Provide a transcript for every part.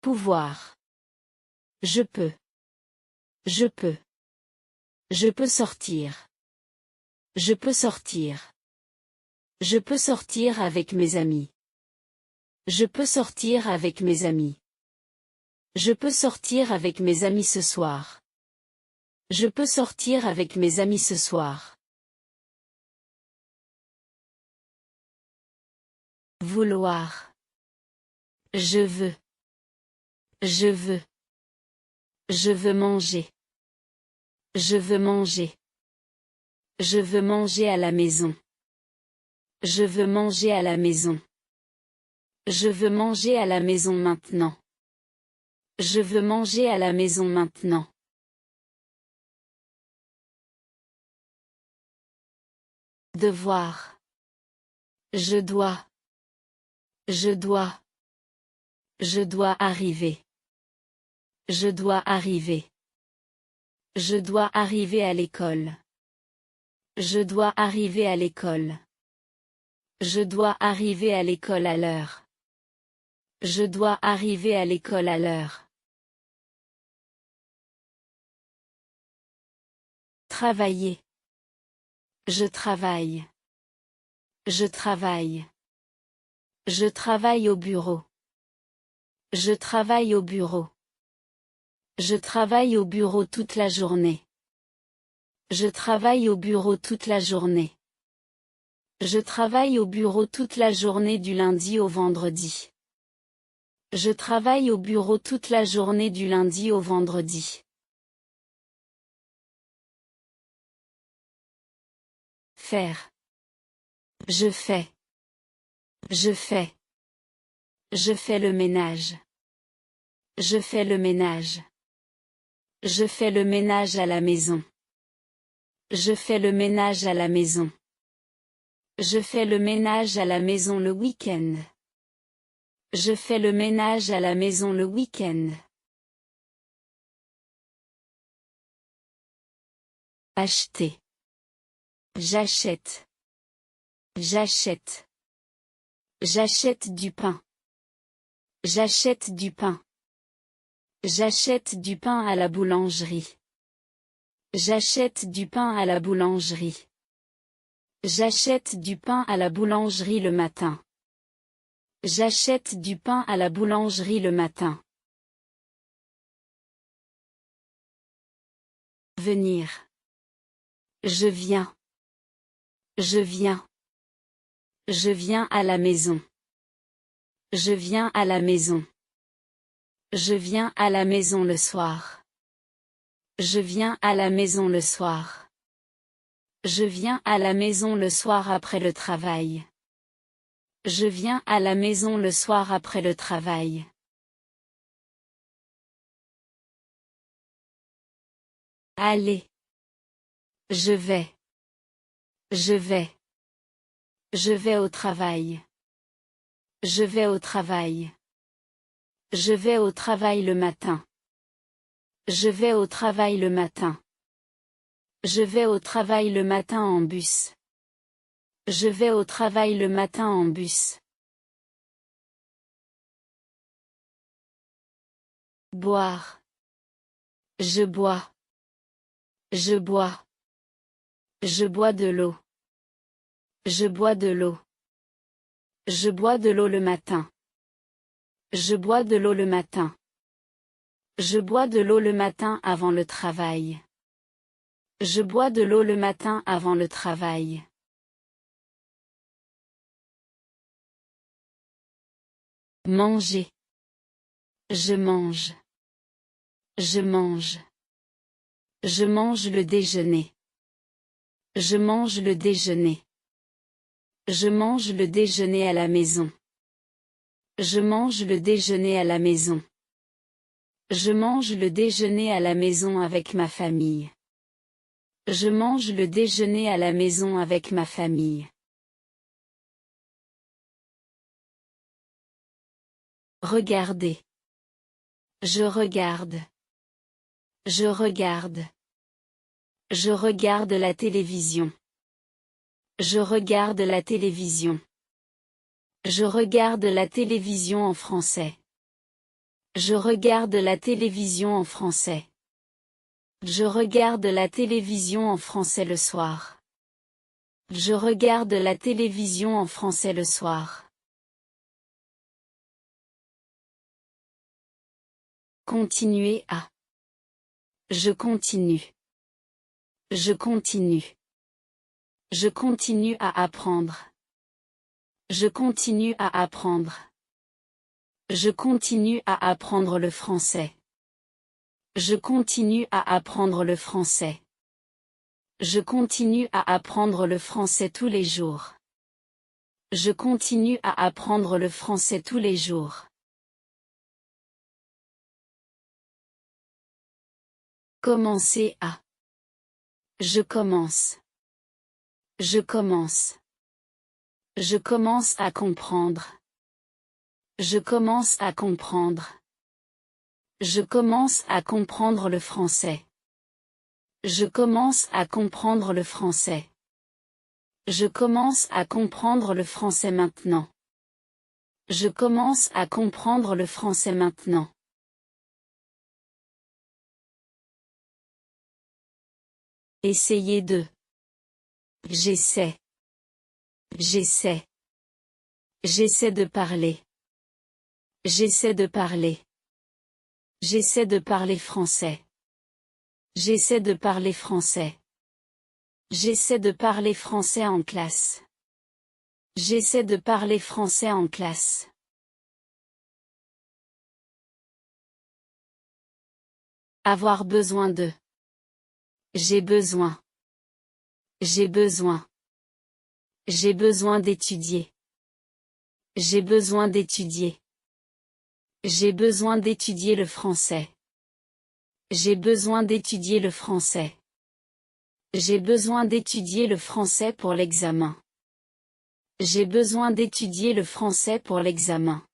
Pouvoir. Je peux. Je peux. Je peux sortir. Je peux sortir. Je peux sortir avec mes amis. Je peux sortir avec mes amis. Je peux sortir avec mes amis ce soir. Je peux sortir avec mes amis ce soir. Vouloir. Je veux. Je veux. Je veux manger. Je veux manger. Je veux manger à la maison. Je veux manger à la maison. Je veux manger à la maison maintenant. Je veux manger à la maison maintenant. Devoir. Je dois. Je dois. Je dois arriver. Je dois arriver. Je dois arriver à l'école. Je dois arriver à l'école. Je dois arriver à l'école à l'heure. Je dois arriver à l'école à l'heure. Travailler. Je travaille. Je travaille. Je travaille au bureau. Je travaille au bureau. Je travaille au bureau toute la journée. Je travaille au bureau toute la journée. Je travaille au bureau toute la journée du lundi au vendredi. Je travaille au bureau toute la journée du lundi au vendredi. Faire. Je fais. Je fais. Je fais le ménage. Je fais le ménage. Je fais le ménage à la maison. Je fais le ménage à la maison. Je fais le ménage à la maison le week-end. Je fais le ménage à la maison le week-end. Acheter. J'achète. J'achète. J'achète du pain. J'achète du pain. J'achète du pain à la boulangerie. J'achète du pain à la boulangerie. J'achète du pain à la boulangerie le matin. J'achète du pain à la boulangerie le matin. Venir. Je viens. Je viens. Je viens à la maison. Je viens à la maison. Je viens à la maison le soir. Je viens à la maison le soir. Je viens à la maison le soir après le travail. Je viens à la maison le soir après le travail. Aller. Je vais. Je vais. Je vais au travail. Je vais au travail. Je vais au travail le matin. Je vais au travail le matin. Je vais au travail le matin en bus. Je vais au travail le matin en bus. Boire. Je bois. Je bois. Je bois de l'eau. Je bois de l'eau. Je bois de l'eau le matin. Je bois de l'eau le matin. Je bois de l'eau le matin avant le travail. Je bois de l'eau le matin avant le travail. Manger. Je mange. Je mange. Je mange le déjeuner. Je mange le déjeuner. Je mange le déjeuner à la maison. Je mange le déjeuner à la maison. Je mange le déjeuner à la maison avec ma famille. Je mange le déjeuner à la maison avec ma famille. Regarder. Je regarde. Je regarde. Je regarde la télévision. Je regarde la télévision. Je regarde la télévision en français. Je regarde la télévision en français. Je regarde la télévision en français le soir. Je regarde la télévision en français le soir. Continuer à. Je continue. Je continue. Je continue à apprendre. Je continue à apprendre. Je continue à apprendre le français. Je continue à apprendre le français. Je continue à apprendre le français tous les jours. Je continue à apprendre le français tous les jours. Commencer à. Je commence. Je commence. Je commence à comprendre. Je commence à comprendre. Je commence à comprendre le français. Je commence à comprendre le français. Je commence à comprendre le français maintenant. Je commence à comprendre le français maintenant. Essayez de. J'essaie. J'essaie. J'essaie de parler. J'essaie de parler. J'essaie de parler français. J'essaie de parler français. J'essaie de parler français en classe. J'essaie de parler français en classe. Avoir besoin de. J'ai besoin. J'ai besoin. J'ai besoin d'étudier. J'ai besoin d'étudier. J'ai besoin d'étudier le français. J'ai besoin d'étudier le français. J'ai besoin d'étudier le français pour l'examen. J'ai besoin d'étudier le français pour l'examen.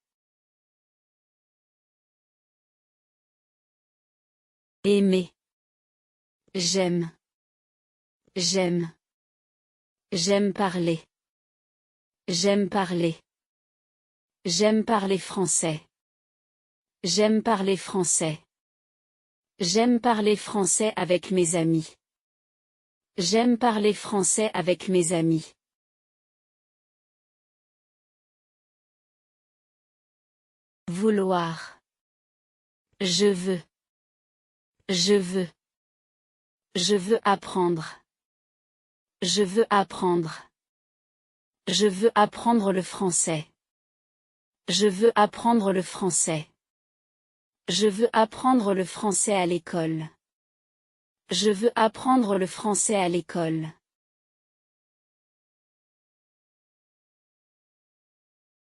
Aimer. J'aime. J'aime. J'aime parler. J'aime parler. J'aime parler français. J'aime parler français. J'aime parler français avec mes amis. J'aime parler français avec mes amis. Vouloir. Je veux. Je veux. Je veux apprendre. Je veux apprendre. Je veux apprendre le français. Je veux apprendre le français. Je veux apprendre le français à l'école. Je veux apprendre le français à l'école.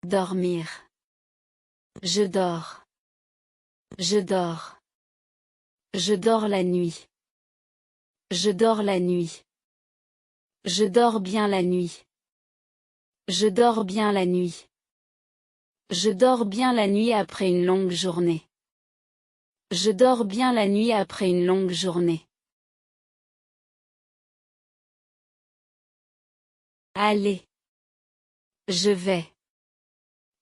Dormir. Je dors. Je dors. Je dors la nuit. Je dors la nuit. Je dors bien la nuit. Je dors bien la nuit. Je dors bien la nuit après une longue journée. Je dors bien la nuit après une longue journée. Allez. Je vais.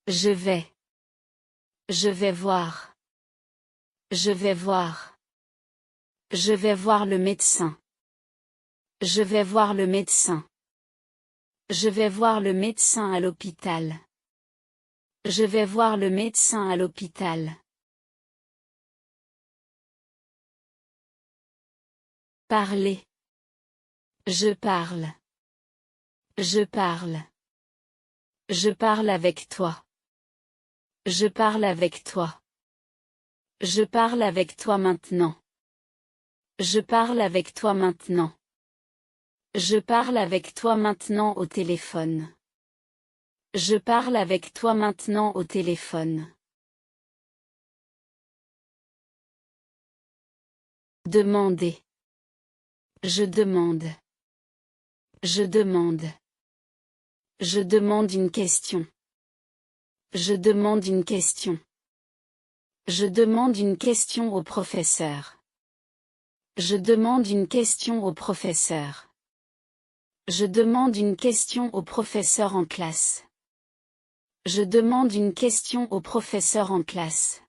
Je vais. Je vais voir. Je vais voir. Je vais voir le médecin. Je vais voir le médecin. Je vais voir le médecin à l'hôpital. Je vais voir le médecin à l'hôpital. Parler. Je parle. Je parle. Je parle avec toi. Je parle avec toi. Je parle avec toi maintenant. Je parle avec toi maintenant. Je parle avec toi maintenant au téléphone. Je parle avec toi maintenant au téléphone. Demander. Je demande. Je demande. Je demande une question. Je demande une question. Je demande une question au professeur. Je demande une question au professeur. Je demande une question au professeur en classe. Je demande une question au professeur en classe.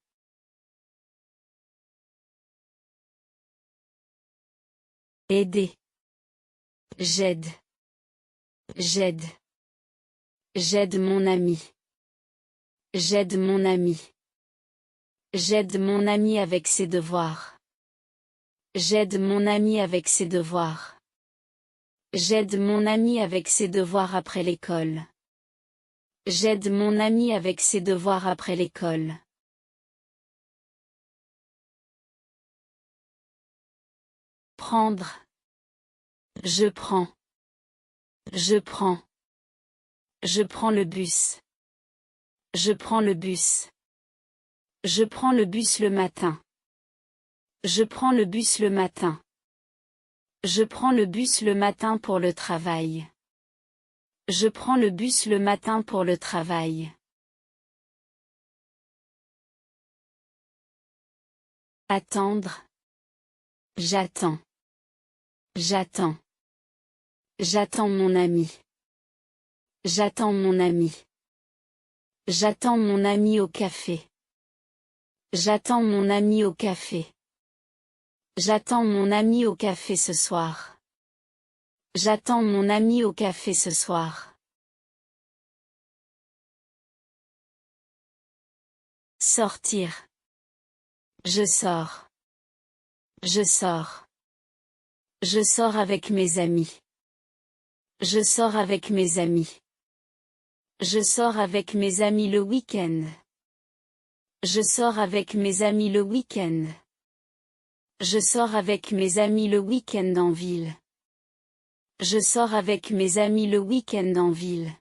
Aider. J'aide. J'aide. J'aide mon ami. J'aide mon ami. J'aide mon ami avec ses devoirs. J'aide mon ami avec ses devoirs. J'aide mon ami avec ses devoirs après l'école. J'aide mon ami avec ses devoirs après l'école. Prendre. Je prends. Je prends. Je prends le bus. Je prends le bus. Je prends le bus le matin. Je prends le bus le matin. Je prends le bus le matin pour le travail. Je prends le bus le matin pour le travail. Attendre. J'attends. J'attends. J'attends mon ami. J'attends mon ami. J'attends mon ami au café. J'attends mon ami au café. J'attends mon ami au café ce soir. J'attends mon ami au café ce soir. Sortir. Je sors. Je sors. Je sors avec mes amis. Je sors avec mes amis. Je sors avec mes amis le week-end. Je sors avec mes amis le week-end. Je sors avec mes amis le week-end en ville. Je sors avec mes amis le week-end en ville.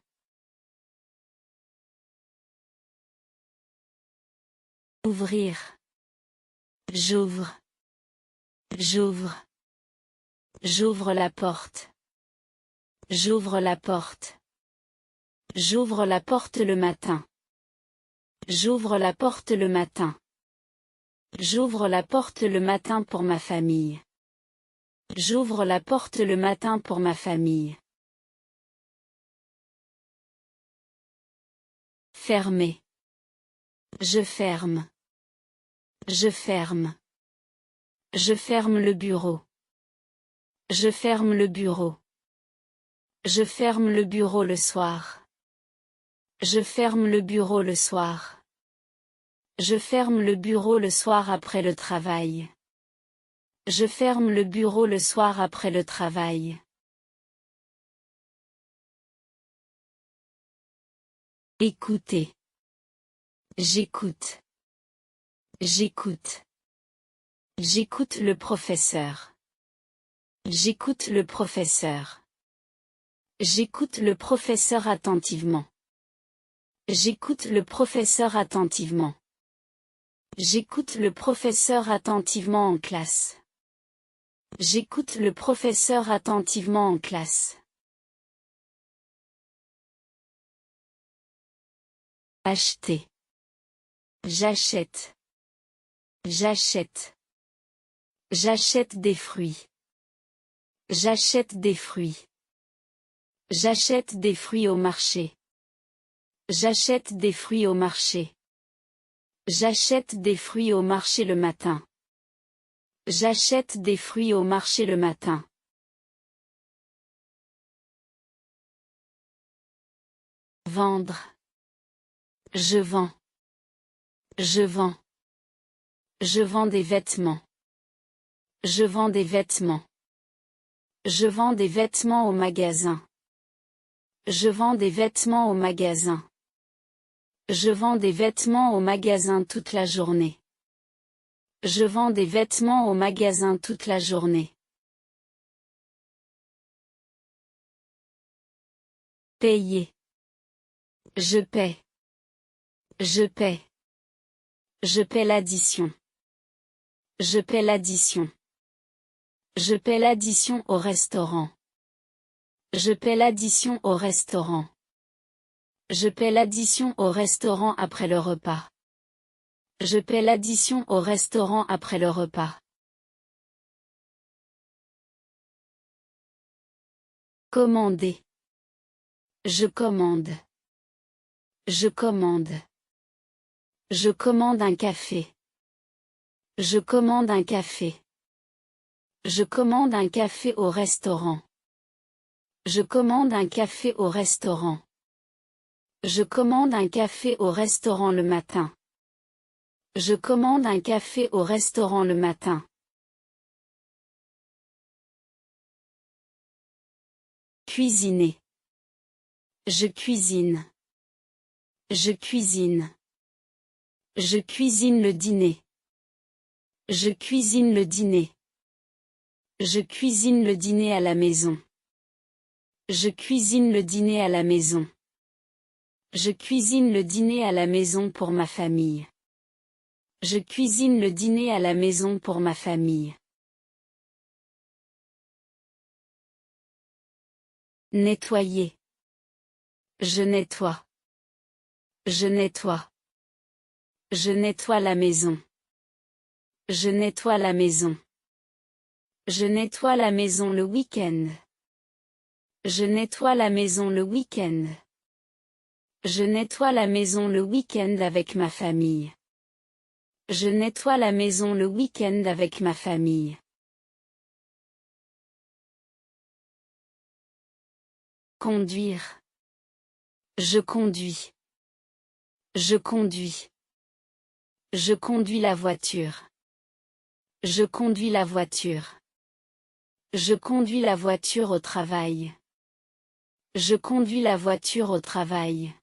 Ouvrir. J'ouvre. J'ouvre. J'ouvre la porte. J'ouvre la porte. J'ouvre la porte le matin. J'ouvre la porte le matin. J'ouvre la porte le matin pour ma famille. J'ouvre la porte le matin pour ma famille. Fermer. Je ferme. Je ferme. Je ferme le bureau. Je ferme le bureau. Je ferme le bureau le soir. Je ferme le bureau le soir. Je ferme le bureau le soir après le travail. Je ferme le bureau le soir après le travail. Écoutez. J'écoute. J'écoute. J'écoute le professeur. J'écoute le professeur. J'écoute le professeur attentivement. J'écoute le professeur attentivement. J'écoute le professeur attentivement en classe. J'écoute le professeur attentivement en classe. Acheter. J'achète. J'achète. J'achète des fruits. J'achète des fruits. J'achète des fruits au marché. J'achète des fruits au marché. J'achète des fruits au marché le matin. J'achète des fruits au marché le matin. Vendre. Je vends. Je vends. Je vends des vêtements. Je vends des vêtements. Je vends des vêtements au magasin. Je vends des vêtements au magasin. Je vends des vêtements au magasin toute la journée. Je vends des vêtements au magasin toute la journée. Payer. Je paie. Je paie. Je paie l'addition. Je paie l'addition. Je paie l'addition au restaurant. Je paie l'addition au restaurant. Je paie l'addition au restaurant après le repas. Je paie l'addition au restaurant après le repas. Commander. Je commande. Je commande. Je commande un café. Je commande un café. Je commande un café au restaurant. Je commande un café au restaurant. Je commande un café au restaurant le matin. Je commande un café au restaurant le matin. Cuisiner. Je cuisine. Je cuisine. Je cuisine le dîner. Je cuisine le dîner. Je cuisine le dîner à la maison. Je cuisine le dîner à la maison. Je cuisine le dîner à la maison pour ma famille. Je cuisine le dîner à la maison pour ma famille. Nettoyer. Je nettoie. Je nettoie. Je nettoie la maison. Je nettoie la maison. Je nettoie la maison le week-end. Je nettoie la maison le week-end. Je nettoie la maison le week-end avec ma famille. Je nettoie la maison le week-end avec ma famille. Conduire. Je conduis. Je conduis. Je conduis la voiture. Je conduis la voiture. Je conduis la voiture au travail. Je conduis la voiture au travail.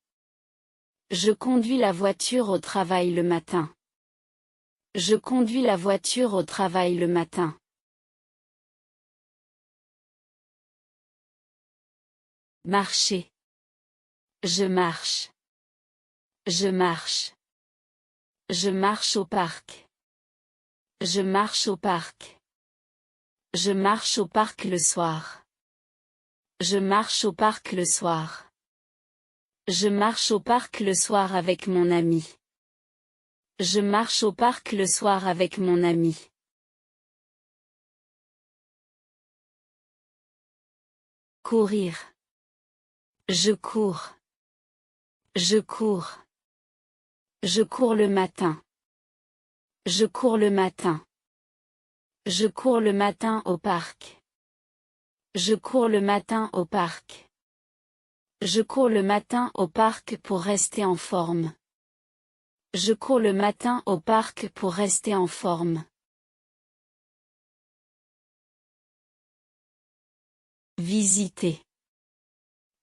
Je conduis la voiture au travail le matin. Je conduis la voiture au travail le matin. Marcher. Je marche. Je marche. Je marche au parc. Je marche au parc. Je marche au parc le soir. Je marche au parc le soir. Je marche au parc le soir avec mon ami. Je marche au parc le soir avec mon ami. Courir. Je cours. Je cours. Je cours le matin. Je cours le matin. Je cours le matin au parc. Je cours le matin au parc. Je cours le matin au parc pour rester en forme. Je cours le matin au parc pour rester en forme. Visiter.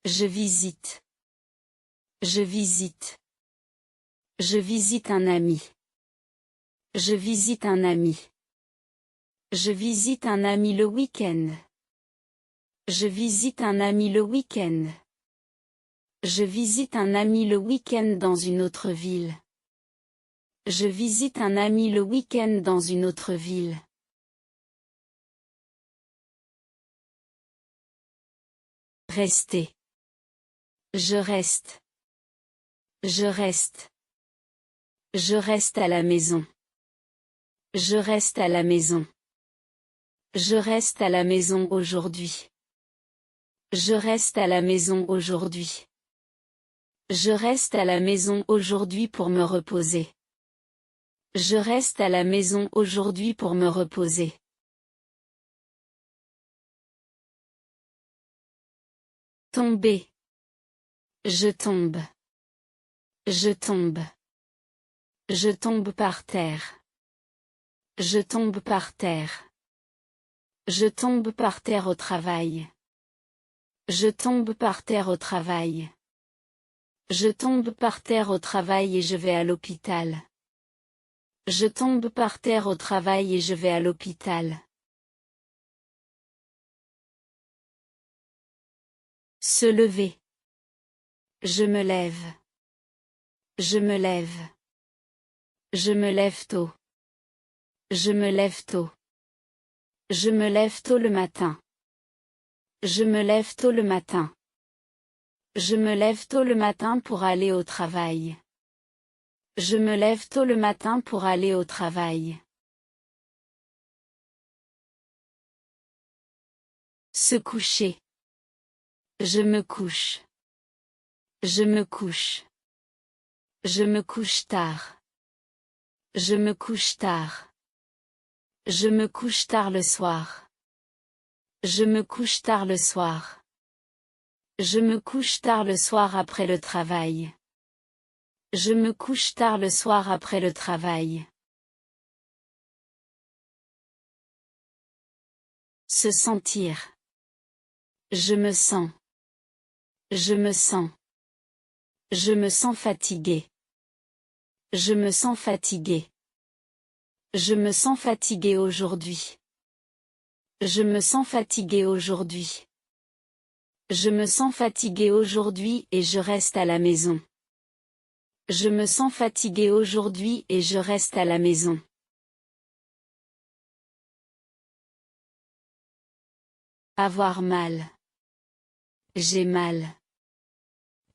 Je visite. Je visite. Je visite un ami. Je visite un ami. Je visite un ami le week-end. Je visite un ami le week-end. Je visite un ami le week-end dans une autre ville. Je visite un ami le week-end dans une autre ville. Rester. Je reste. Je reste. Je reste à la maison. Je reste à la maison. Je reste à la maison aujourd'hui. Je reste à la maison aujourd'hui. Je reste à la maison aujourd'hui pour me reposer. Je reste à la maison aujourd'hui pour me reposer. Tomber. Je tombe. Je tombe. Je tombe par terre. Je tombe par terre. Je tombe par terre au travail. Je tombe par terre au travail. Je tombe par terre au travail et je vais à l'hôpital. Je tombe par terre au travail et je vais à l'hôpital. Se lever. Je me lève. Je me lève. Je me lève tôt. Je me lève tôt. Je me lève tôt le matin. Je me lève tôt le matin. Je me lève tôt le matin pour aller au travail. Je me lève tôt le matin pour aller au travail. Se coucher. Je me couche. Je me couche. Je me couche tard. Je me couche tard. Je me couche tard le soir. Je me couche tard le soir. Je me couche tard le soir après le travail. Je me couche tard le soir après le travail. Se sentir. Je me sens. Je me sens. Je me sens fatigué. Je me sens fatigué. Je me sens fatigué aujourd'hui. Je me sens fatigué aujourd'hui. Je me sens fatigué aujourd'hui et je reste à la maison. Je me sens fatigué aujourd'hui et je reste à la maison. Avoir mal. J'ai mal.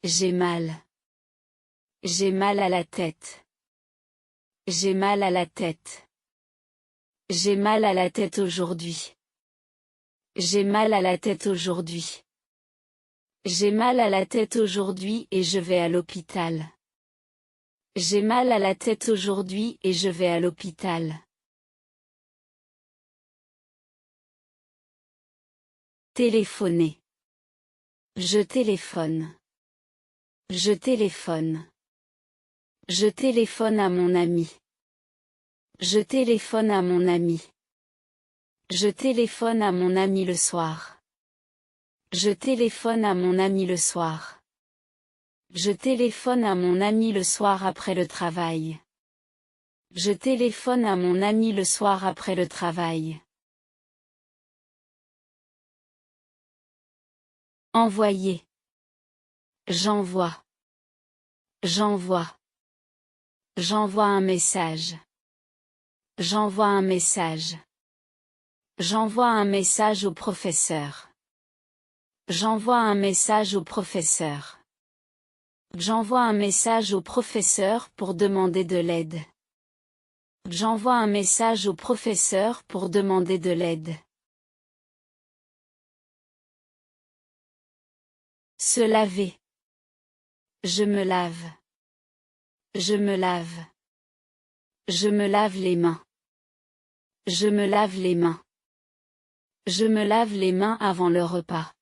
J'ai mal. J'ai mal à la tête. J'ai mal à la tête. J'ai mal à la tête aujourd'hui. J'ai mal à la tête aujourd'hui. J'ai mal à la tête aujourd'hui et je vais à l'hôpital. J'ai mal à la tête aujourd'hui et je vais à l'hôpital. Téléphoner. Je téléphone. Je téléphone. Je téléphone à mon ami. Je téléphone à mon ami. Je téléphone à mon ami le soir. Je téléphone à mon ami le soir. Je téléphone à mon ami le soir après le travail. Je téléphone à mon ami le soir après le travail. Envoyer. J'envoie. J'envoie. J'envoie un message. J'envoie un message. J'envoie un message au professeur. J'envoie un message au professeur. J'envoie un message au professeur pour demander de l'aide. J'envoie un message au professeur pour demander de l'aide. Se laver. Je me lave. Je me lave. Je me lave les mains. Je me lave les mains. Je me lave les mains avant le repas.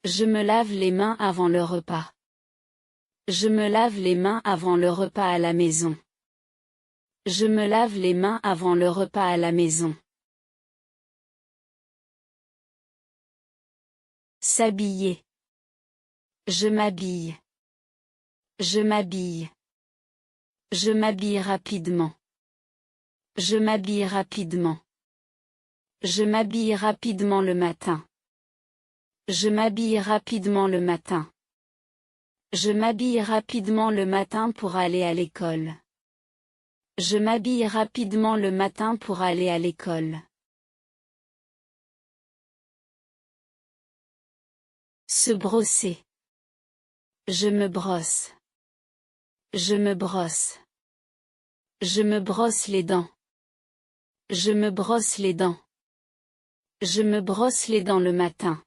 Je me lave les mains avant le repas. Je me lave les mains avant le repas à la maison. Je me lave les mains avant le repas à la maison. S'habiller. Je m'habille. Je m'habille. Je m'habille rapidement. Je m'habille rapidement. Je m'habille rapidement le matin. Je m'habille rapidement le matin. Je m'habille rapidement le matin pour aller à l'école. Je m'habille rapidement le matin pour aller à l'école. Se brosser. Je me brosse. Je me brosse. Je me brosse les dents. Je me brosse les dents. Je me brosse les dents le matin.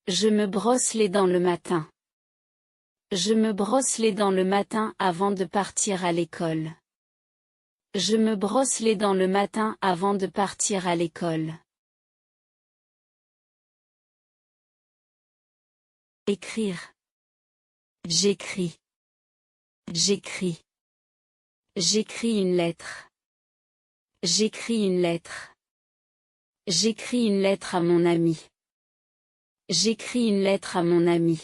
Je me brosse les dents le matin. Je me brosse les dents le matin avant de partir à l'école. Je me brosse les dents le matin avant de partir à l'école. Écrire. J'écris. J'écris. J'écris une lettre. J'écris une lettre. J'écris une lettre à mon ami. J'écris une lettre à mon ami.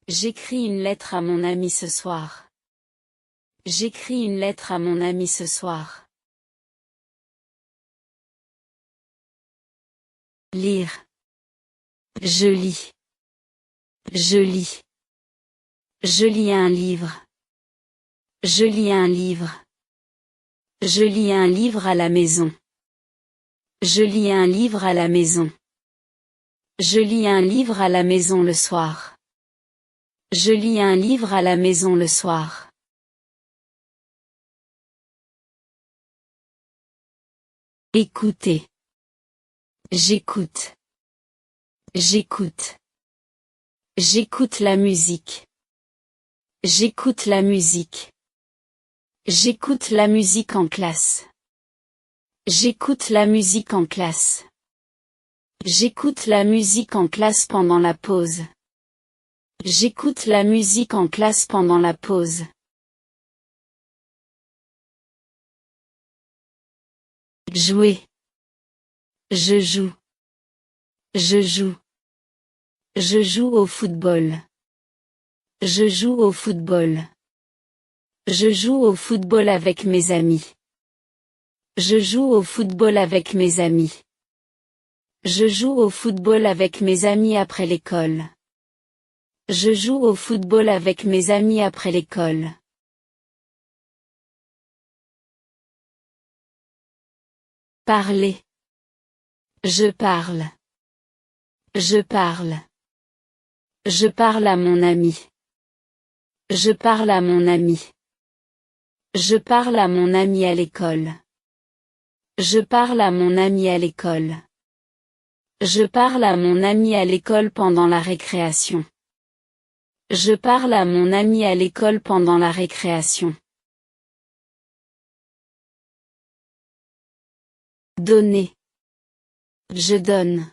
J'écris une lettre à mon ami ce soir. J'écris une lettre à mon ami ce soir. Lire. Je lis. Je lis. Je lis un livre. Je lis un livre. Je lis un livre à la maison. Je lis un livre à la maison. Je lis un livre à la maison le soir. Je lis un livre à la maison le soir. Écouter. J'écoute. J'écoute. J'écoute la musique. J'écoute la musique. J'écoute la musique en classe. J'écoute la musique en classe. J'écoute la musique en classe pendant la pause. J'écoute la musique en classe pendant la pause. Jouer. Je joue. Je joue. Je joue au football. Je joue au football. Je joue au football avec mes amis. Je joue au football avec mes amis. Je joue au football avec mes amis après l'école. Je joue au football avec mes amis après l'école. Parler. Je parle. Je parle. Je parle à mon ami. Je parle à mon ami. Je parle à mon ami à l'école. Je parle à mon ami à l'école. Je parle à mon ami à l'école pendant la récréation. Je parle à mon ami à l'école pendant la récréation. Donner. Je donne.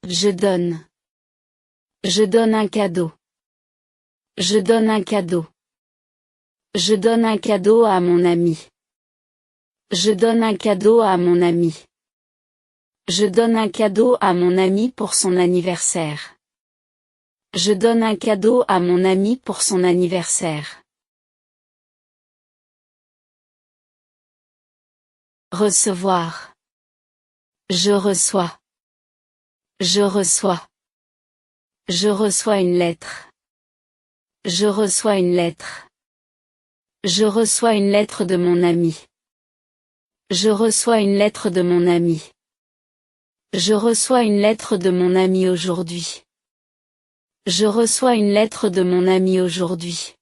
Je donne. Je donne un cadeau. Je donne un cadeau. Je donne un cadeau à mon ami. Je donne un cadeau à mon ami. Je donne un cadeau à mon ami pour son anniversaire. Je donne un cadeau à mon ami pour son anniversaire. Recevoir. Je reçois. Je reçois. Je reçois une lettre. Je reçois une lettre. Je reçois une lettre de mon ami. Je reçois une lettre de mon ami. Je reçois une lettre de mon ami aujourd'hui. Je reçois une lettre de mon ami aujourd'hui.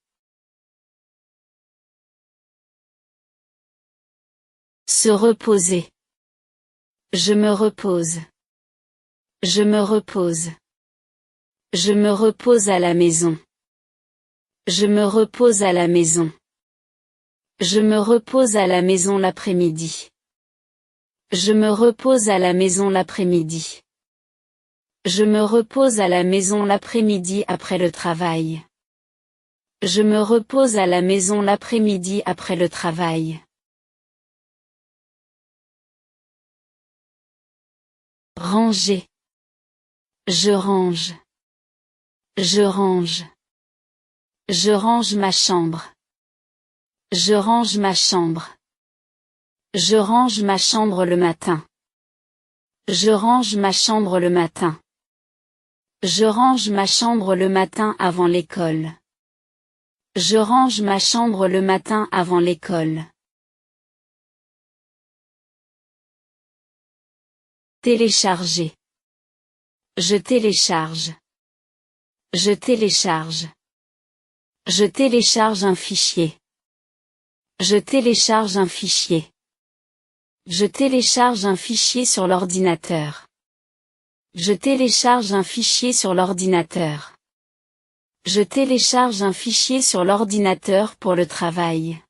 Se reposer. Je me repose. Je me repose. Je me repose à la maison. Je me repose à la maison. Je me repose à la maison l'après-midi. Je me repose à la maison l'après-midi. Je me repose à la maison l'après-midi après le travail. Je me repose à la maison l'après-midi après le travail. Ranger. Je range. Je range. Je range ma chambre. Je range ma chambre. Je range ma chambre le matin. Je range ma chambre le matin. Je range ma chambre le matin avant l'école. Je range ma chambre le matin avant l'école. Télécharger. Je télécharge. Je télécharge. Je télécharge un fichier. Je télécharge un fichier. Je télécharge un fichier sur l'ordinateur. Je télécharge un fichier sur l'ordinateur. Je télécharge un fichier sur l'ordinateur pour le travail.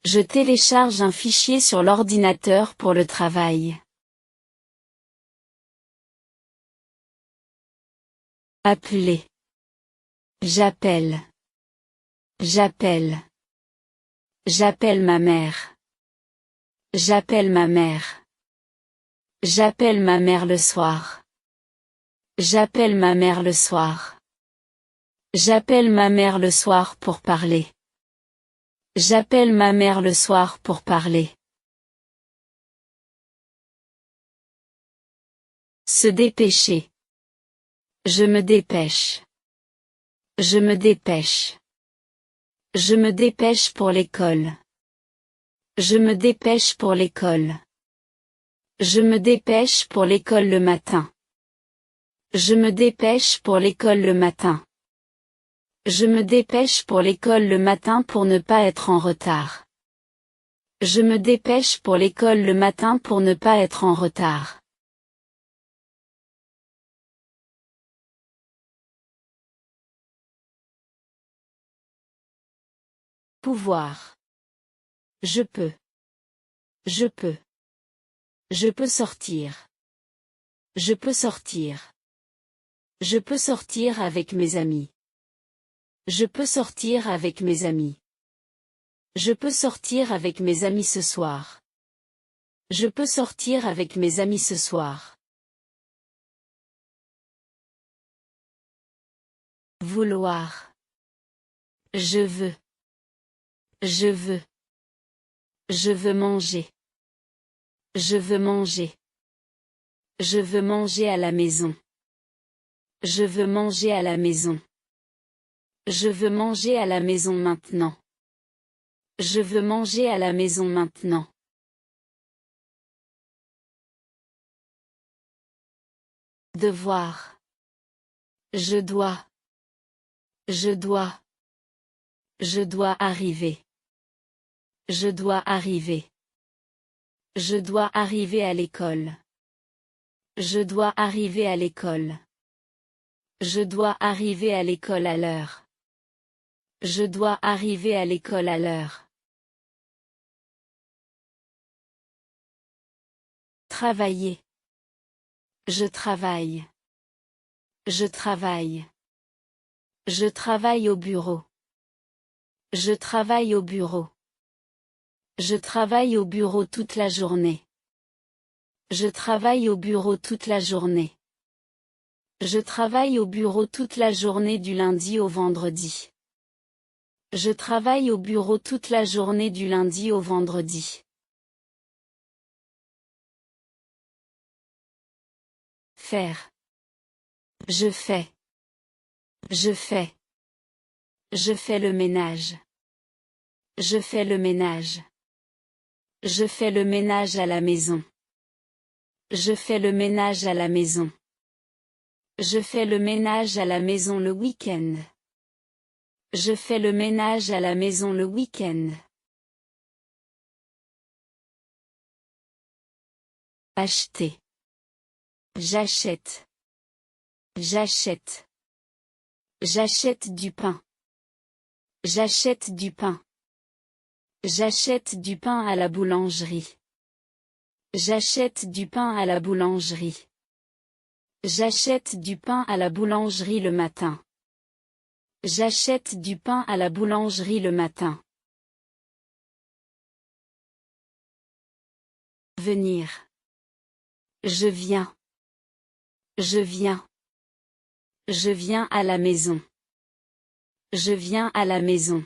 Je télécharge un fichier sur l'ordinateur pour le travail. Appeler. J'appelle. J'appelle. J'appelle ma mère. J'appelle ma mère. J'appelle ma mère le soir. J'appelle ma mère le soir. J'appelle ma mère le soir pour parler. J'appelle ma mère le soir pour parler. Se dépêcher. Je me dépêche. Je me dépêche. Je me dépêche pour l'école. Je me dépêche pour l'école. Je me dépêche pour l'école le matin. Je me dépêche pour l'école le matin. Je me dépêche pour l'école le matin pour ne pas être en retard. Je me dépêche pour l'école le matin pour ne pas être en retard. Pouvoir. Je peux. Je peux. Je peux sortir. Je peux sortir. Je peux sortir avec mes amis. Je peux sortir avec mes amis. Je peux sortir avec mes amis ce soir. Je peux sortir avec mes amis ce soir. Vouloir. Je veux. Je veux. Je veux manger. Je veux manger. Je veux manger à la maison. Je veux manger à la maison. Je veux manger à la maison maintenant. Je veux manger à la maison maintenant. Devoir. Je dois. Je dois. Je dois arriver. Je dois arriver. Je dois arriver à l'école. Je dois arriver à l'école. Je dois arriver à l'école à l'heure. Je dois arriver à l'école à l'heure. Travailler. Je travaille. Je travaille. Je travaille au bureau. Je travaille au bureau. Je travaille au bureau toute la journée. Je travaille au bureau toute la journée. Je travaille au bureau toute la journée du lundi au vendredi. Je travaille au bureau toute la journée du lundi au vendredi. Faire. Je fais. Je fais. Je fais le ménage. Je fais le ménage. Je fais le ménage à la maison. Je fais le ménage à la maison. Je fais le ménage à la maison le week-end. Je fais le ménage à la maison le week-end. Acheter. J'achète. J'achète. J'achète du pain. J'achète du pain. J'achète du pain à la boulangerie. J'achète du pain à la boulangerie. J'achète du pain à la boulangerie le matin. J'achète du pain à la boulangerie le matin. Venir. Je viens. Je viens. Je viens à la maison. Je viens à la maison.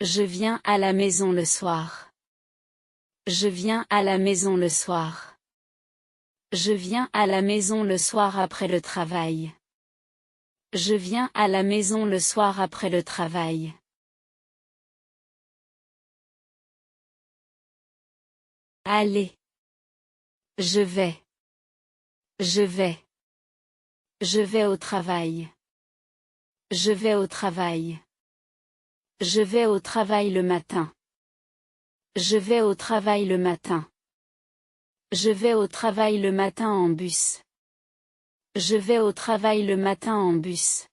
Je viens à la maison le soir. Je viens à la maison le soir. Je viens à la maison le soir après le travail. Je viens à la maison le soir après le travail. Aller. Je vais. Je vais. Je vais au travail. Je vais au travail. Je vais au travail le matin. Je vais au travail le matin. Je vais au travail le matin en bus. Je vais au travail le matin en bus.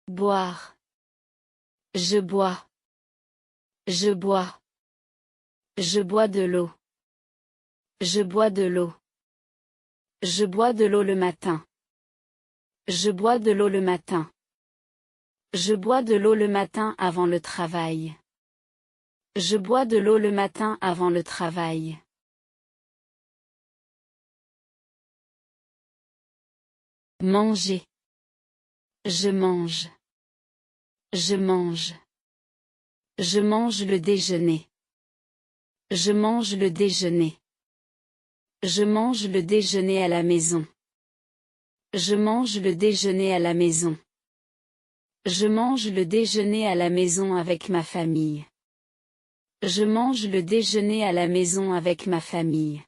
Boire. Je bois. Je bois. Je bois de l'eau. Je bois de l'eau. Je bois de l'eau le matin. Je bois de l'eau le matin. Je bois de l'eau le matin avant le travail. Je bois de l'eau le matin avant le travail. Manger. Je mange. Je mange. Je mange le déjeuner. Je mange le déjeuner. Je mange le déjeuner à la maison. Je mange le déjeuner à la maison. Je mange le déjeuner à la maison avec ma famille. Je mange le déjeuner à la maison avec ma famille.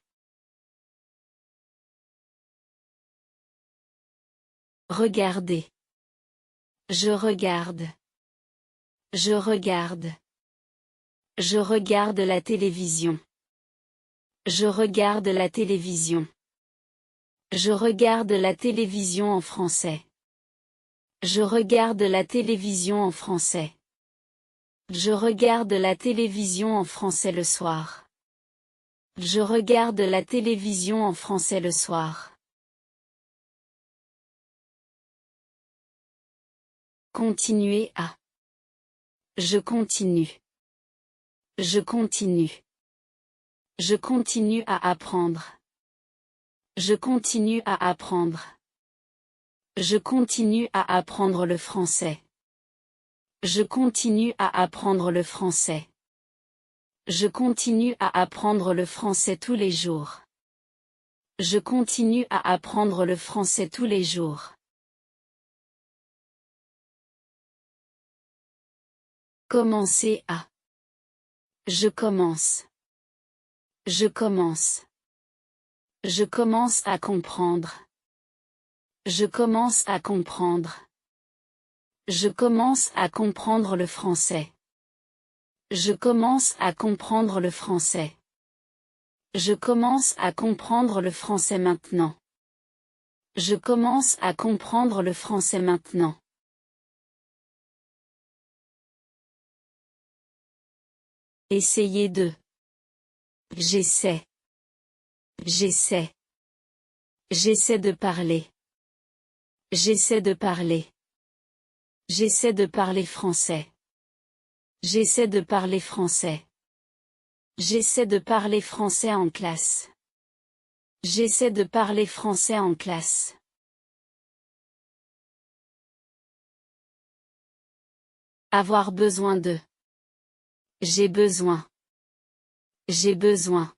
Regarder. Je regarde. Je regarde. Je regarde la télévision. Je regarde la télévision. Je regarde la télévision en français. Je regarde la télévision en français. Je regarde la télévision en français le soir. Je regarde la télévision en français le soir. Continuer à. Je continue. Je continue. Je continue à apprendre. Je continue à apprendre. Je continue à apprendre le français. Je continue à apprendre le français. Je continue à apprendre le français tous les jours. Je continue à apprendre le français tous les jours. Commencer à. Je commence. Je commence. Je commence à comprendre. Je commence à comprendre. Je commence à comprendre le français. Je commence à comprendre le français. Je commence à comprendre le français maintenant. Je commence à comprendre le français maintenant. Essayez de. J'essaie. J'essaie. J'essaie de parler. J'essaie de parler. J'essaie de parler français. J'essaie de parler français. J'essaie de parler français en classe. J'essaie de parler français en classe. Avoir besoin de. J'ai besoin. J'ai besoin.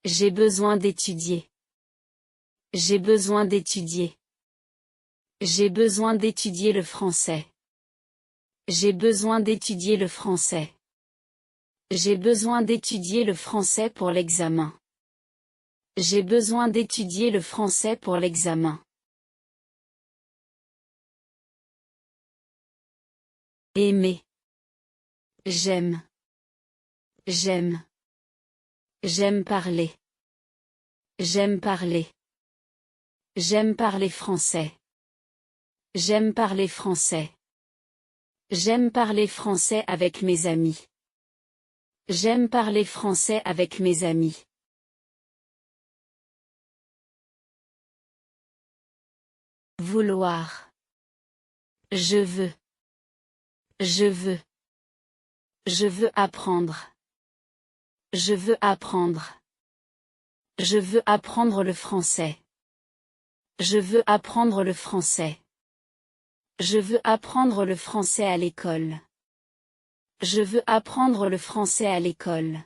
J'ai besoin d'étudier. J'ai besoin d'étudier. J'ai besoin d'étudier le français. J'ai besoin d'étudier le français. J'ai besoin d'étudier le français pour l'examen. J'ai besoin d'étudier le français pour l'examen. Aimer. J'aime. J'aime. J'aime parler. J'aime parler. J'aime parler français. J'aime parler français. J'aime parler français avec mes amis. J'aime parler français avec mes amis. Vouloir. Je veux. Je veux. Je veux apprendre. Je veux apprendre. Je veux apprendre le français. Je veux apprendre le français. Je veux apprendre le français à l'école. Je veux apprendre le français à l'école.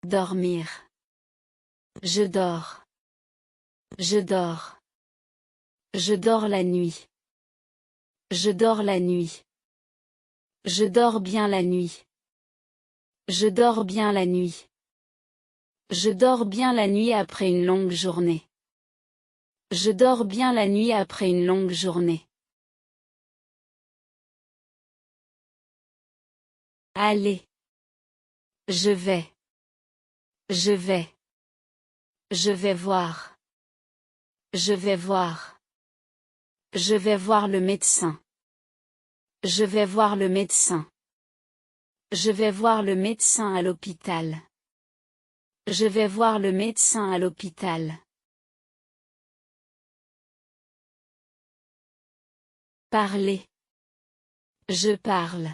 Dormir. Je dors. Je dors. Je dors la nuit. Je dors la nuit. Je dors bien la nuit. Je dors bien la nuit. Je dors bien la nuit après une longue journée. Je dors bien la nuit après une longue journée. Allez. Je vais. Je vais. Je vais voir. Je vais voir. Je vais voir le médecin. Je vais voir le médecin. Je vais voir le médecin à l'hôpital. Je vais voir le médecin à l'hôpital. Parler. Je parle.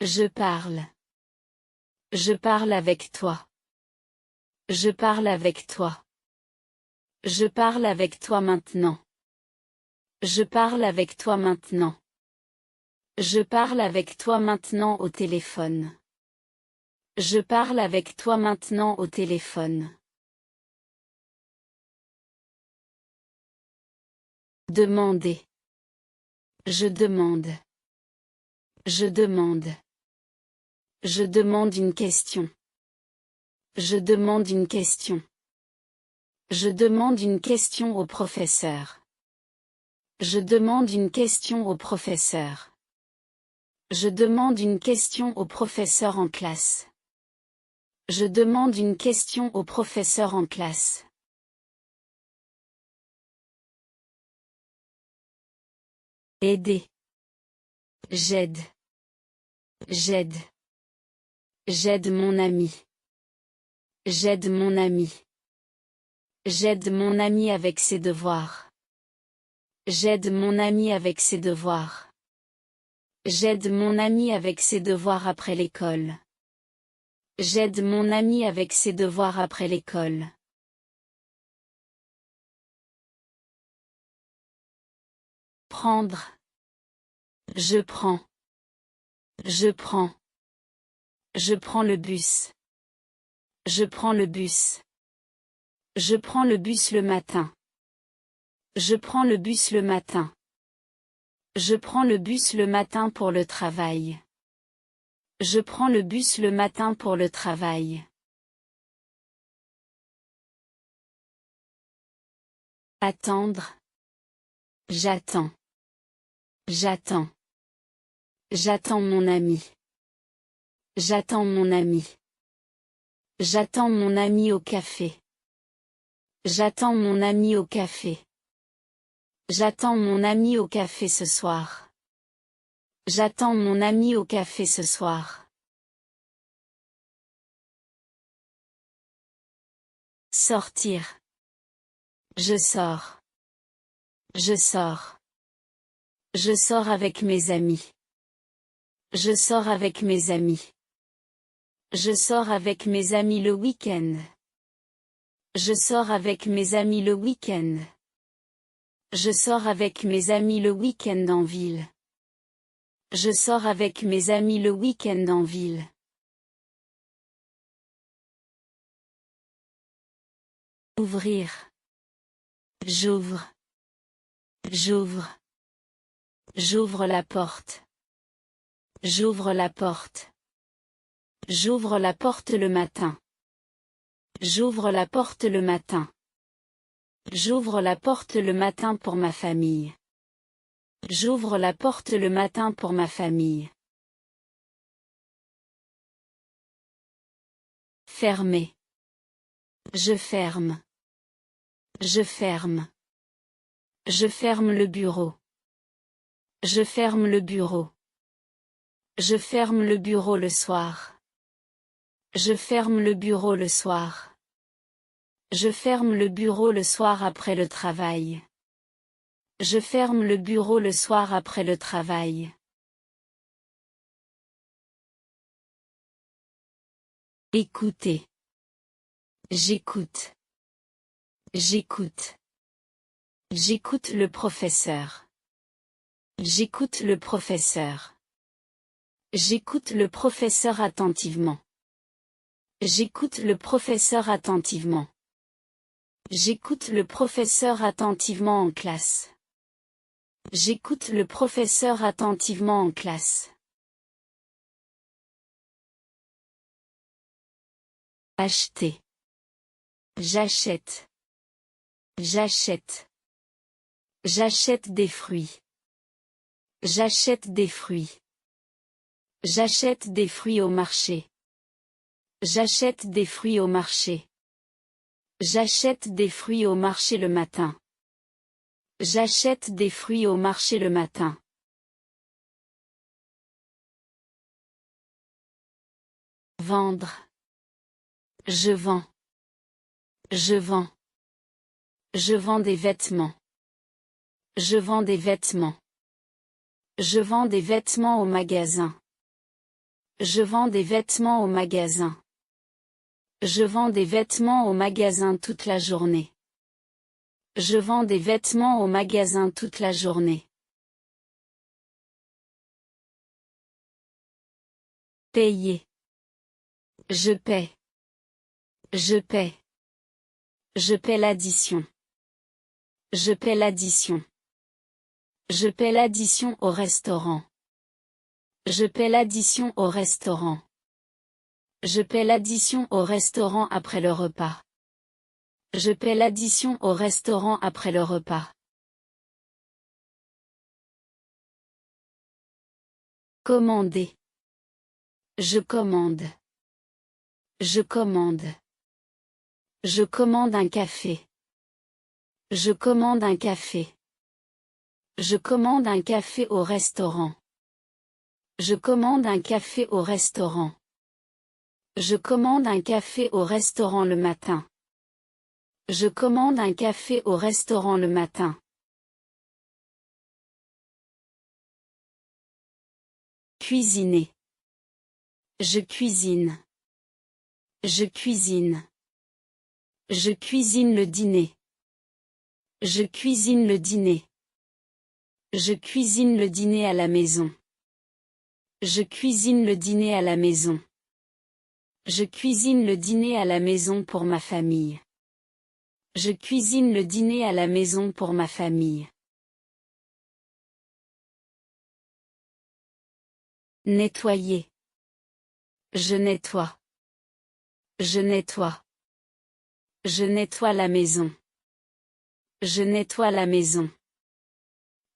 Je parle. Je parle avec toi. Je parle avec toi. Je parle avec toi maintenant. Je parle avec toi maintenant. Je parle avec toi maintenant au téléphone. Je parle avec toi maintenant au téléphone. Demander. Je demande. Je demande. Je demande une question. Je demande une question. Je demande une question au professeur. Je demande une question au professeur. Je demande une question au professeur en classe. Je demande une question au professeur en classe. Aider. J'aide. J'aide. J'aide mon ami. J'aide mon ami. J'aide mon ami avec ses devoirs. J'aide mon ami avec ses devoirs. J'aide mon ami avec ses devoirs après l'école. J'aide mon ami avec ses devoirs après l'école. Prendre. Je prends. Je prends. Je prends le bus. Je prends le bus. Je prends le bus le matin. Je prends le bus le matin. Je prends le bus le matin pour le travail. Je prends le bus le matin pour le travail. Attendre. J'attends. J'attends. J'attends mon ami. J'attends mon ami. J'attends mon ami au café. J'attends mon ami au café. J'attends mon ami au café ce soir. J'attends mon ami au café ce soir. Sortir. Je sors. Je sors. Je sors avec mes amis. Je sors avec mes amis. Je sors avec mes amis le week-end. Je sors avec mes amis le week-end. Je sors avec mes amis le week-end en ville. Je sors avec mes amis le week-end en ville. Ouvrir. J'ouvre. J'ouvre. J'ouvre la porte. J'ouvre la porte. J'ouvre la porte le matin. J'ouvre la porte le matin. J'ouvre la porte le matin pour ma famille. J'ouvre la porte le matin pour ma famille. Fermer. Je ferme. Je ferme. Je ferme le bureau. Je ferme le bureau. Je ferme le bureau le soir. Je ferme le bureau le soir. Je ferme le bureau le soir après le travail. Je ferme le bureau le soir après le travail. Écoutez. J'écoute. J'écoute. J'écoute le professeur. J'écoute le professeur. J'écoute le professeur attentivement. J'écoute le professeur attentivement. J'écoute le professeur attentivement en classe. J'écoute le professeur attentivement en classe. Acheter. J'achète. J'achète. J'achète des fruits. J'achète des fruits. J'achète des fruits au marché. J'achète des fruits au marché. J'achète des fruits au marché le matin. J'achète des fruits au marché le matin. Vendre. Je vends. Je vends. Je vends des vêtements. Je vends des vêtements. Je vends des vêtements au magasin. Je vends des vêtements au magasin. Je vends des vêtements au magasin toute la journée. Je vends des vêtements au magasin toute la journée. Payer. Je paie. Je paie. Je paie l'addition. Je paie l'addition. Je paie l'addition au restaurant. Je paie l'addition au restaurant. Je paie l'addition au restaurant après le repas. Je paie l'addition au restaurant après le repas. Commander. Je commande. Je commande. Je commande un café. Je commande un café. Je commande un café au restaurant. Je commande un café au restaurant. Je commande un café au restaurant le matin. Je commande un café au restaurant le matin. Cuisiner. Je cuisine. Je cuisine. Je cuisine le dîner. Je cuisine le dîner. Je cuisine le dîner à la maison. Je cuisine le dîner à la maison. Je cuisine le dîner à la maison pour ma famille. Je cuisine le dîner à la maison pour ma famille. Nettoyer. Je nettoie. Je nettoie. Je nettoie la maison. Je nettoie la maison.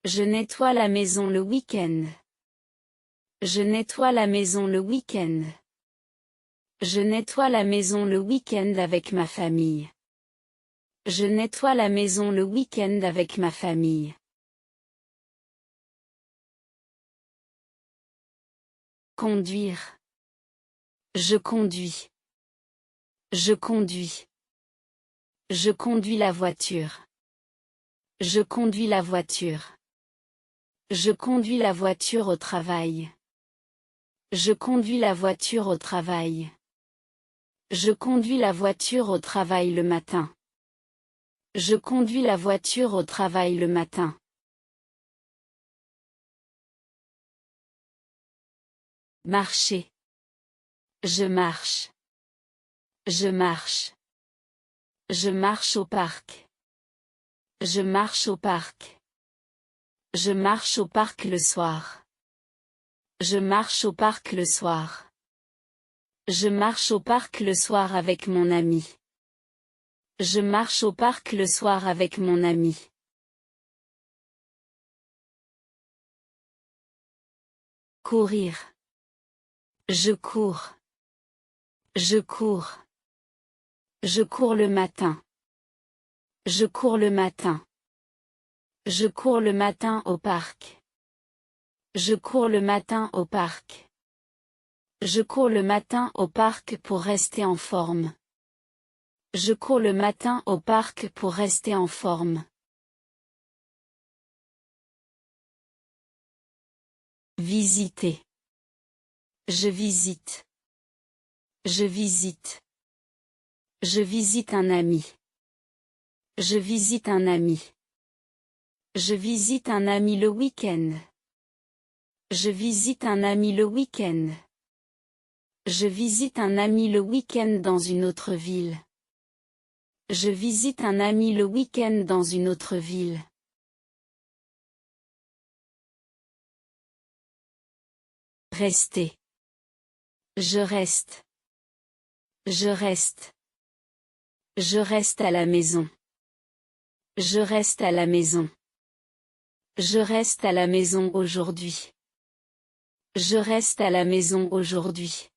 Je nettoie la maison le week-end. Je nettoie la maison le week-end. Je nettoie la maison le week-end avec ma famille. Je nettoie la maison le week-end avec ma famille. Conduire. Je conduis. Je conduis. Je conduis la voiture. Je conduis la voiture. Je conduis la voiture au travail. Je conduis la voiture au travail. Je conduis la voiture au travail le matin. Je conduis la voiture au travail le matin. Marcher. Je marche. Je marche. Je marche au parc. Je marche au parc. Je marche au parc le soir. Je marche au parc le soir. Je marche au parc le soir avec mon ami. Je marche au parc le soir avec mon ami. Courir. Je cours. Je cours. Je cours le matin. Je cours le matin. Je cours le matin au parc. Je cours le matin au parc. Je cours le matin au parc pour rester en forme. Je cours le matin au parc pour rester en forme. Visiter. Je visite. Je visite. Je visite un ami. Je visite un ami. Je visite un ami le week-end. Je visite un ami le week-end. Je visite un ami le week-end dans une autre ville. Je visite un ami le week-end dans une autre ville. Rester. Je reste. Je reste. Je reste à la maison. Je reste à la maison. Je reste à la maison aujourd'hui. Je reste à la maison aujourd'hui.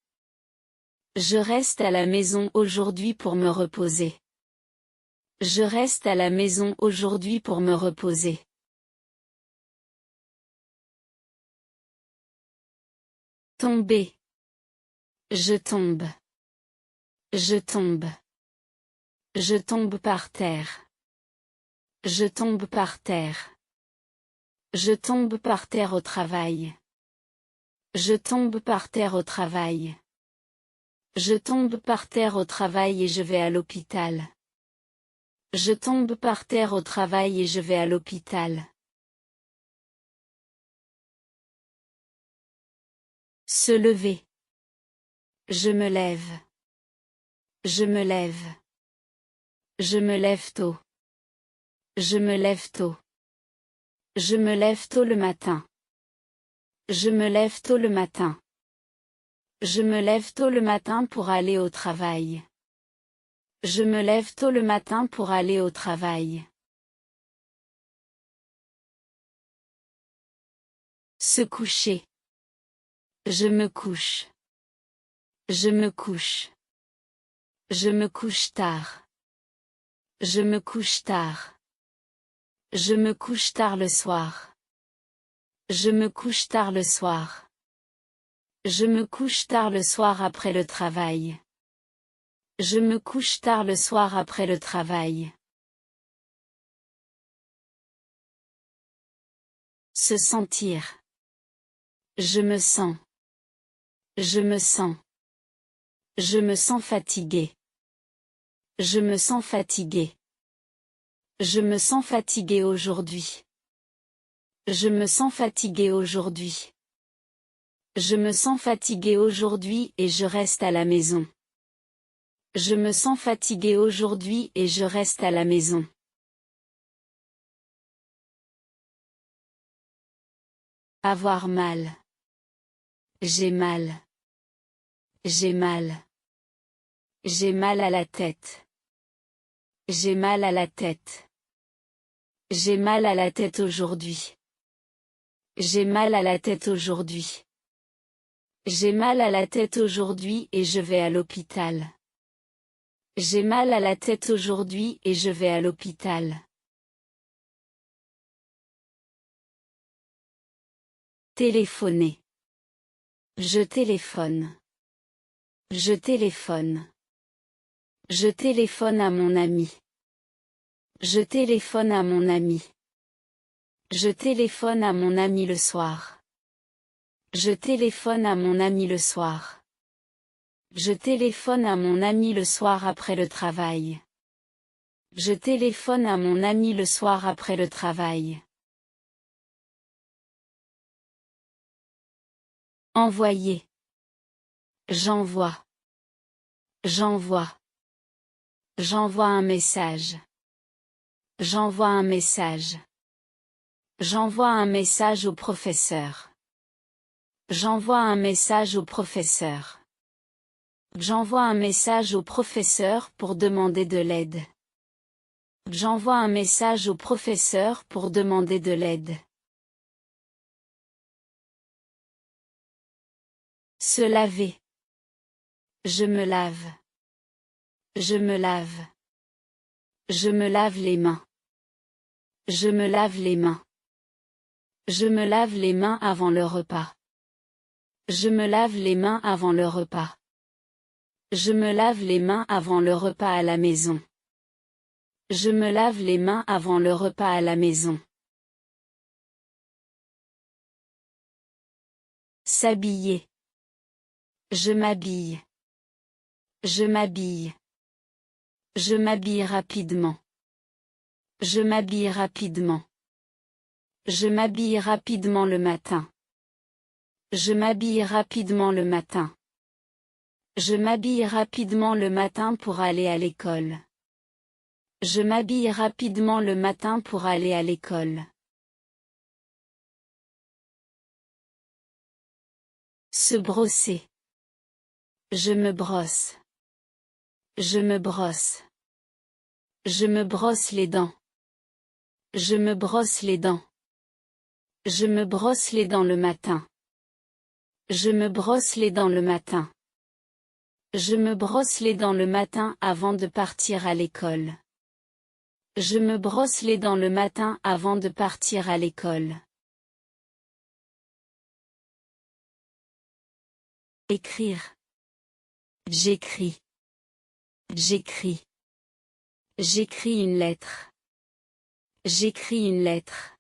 Je reste à la maison aujourd'hui pour me reposer. Je reste à la maison aujourd'hui pour me reposer. Tomber. Je tombe. Je tombe. Je tombe par terre. Je tombe par terre. Je tombe par terre au travail. Je tombe par terre au travail. Je tombe par terre au travail et je vais à l'hôpital. Je tombe par terre au travail et je vais à l'hôpital. Se lever. Je me lève. Je me lève. Je me lève tôt. Je me lève tôt. Je me lève tôt le matin. Je me lève tôt le matin. Je me lève tôt le matin pour aller au travail. Je me lève tôt le matin pour aller au travail. Se coucher. Je me couche. Je me couche. Je me couche tard. Je me couche tard. Je me couche tard le soir. Je me couche tard le soir. Je me couche tard le soir après le travail. Je me couche tard le soir après le travail. Se sentir. Je me sens. Je me sens. Je me sens fatigué. Je me sens fatigué. Je me sens fatigué aujourd'hui. Je me sens fatigué aujourd'hui. Je me sens fatigué aujourd'hui et je reste à la maison. Je me sens fatigué aujourd'hui et je reste à la maison. Avoir mal. J'ai mal. J'ai mal. J'ai mal à la tête. J'ai mal à la tête. J'ai mal à la tête aujourd'hui. J'ai mal à la tête aujourd'hui. J'ai mal à la tête aujourd'hui et je vais à l'hôpital. J'ai mal à la tête aujourd'hui et je vais à l'hôpital. Téléphoner. Je téléphone. Je téléphone. Je téléphone à mon ami. Je téléphone à mon ami. Je téléphone à mon ami le soir. Je téléphone à mon ami le soir. Je téléphone à mon ami le soir après le travail. Je téléphone à mon ami le soir après le travail. Envoyer. J'envoie. J'envoie. J'envoie un message. J'envoie un message. J'envoie un message au professeur. J'envoie un message au professeur. J'envoie un message au professeur pour demander de l'aide. J'envoie un message au professeur pour demander de l'aide. Se laver. Je me lave. Je me lave. Je me lave les mains. Je me lave les mains. Je me lave les mains avant le repas. Je me lave les mains avant le repas. Je me lave les mains avant le repas à la maison. Je me lave les mains avant le repas à la maison. S'habiller. Je m'habille. Je m'habille. Je m'habille rapidement. Je m'habille rapidement. Je m'habille rapidement le matin. Je m'habille rapidement le matin. Je m'habille rapidement le matin pour aller à l'école. Je m'habille rapidement le matin pour aller à l'école. Se brosser. Je me brosse. Je me brosse. Je me brosse les dents. Je me brosse les dents. Je me brosse les dents le matin. Je me brosse les dents le matin. Je me brosse les dents le matin avant de partir à l'école. Je me brosse les dents le matin avant de partir à l'école. Écrire. J'écris. J'écris. J'écris une lettre. J'écris une lettre.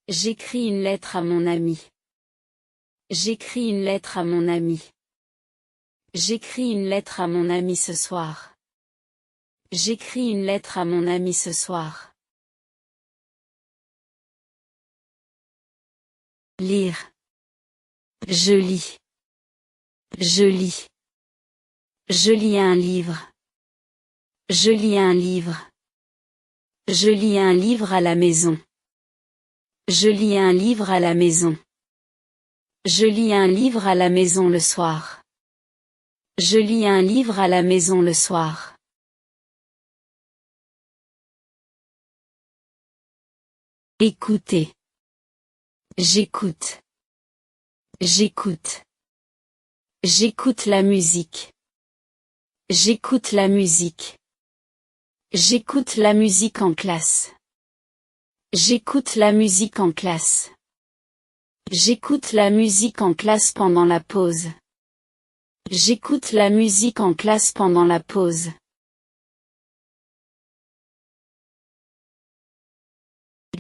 J'écris une lettre à mon ami. J'écris une lettre à mon ami. J'écris une lettre à mon ami ce soir. J'écris une lettre à mon ami ce soir. Lire. Je lis. Je lis. Je lis un livre. Je lis un livre. Je lis un livre à la maison. Je lis un livre à la maison. Je lis un livre à la maison le soir. Je lis un livre à la maison le soir. Écouter. J'écoute. J'écoute. J'écoute la musique. J'écoute la musique. J'écoute la musique en classe. J'écoute la musique en classe. J'écoute la musique en classe pendant la pause. J'écoute la musique en classe pendant la pause.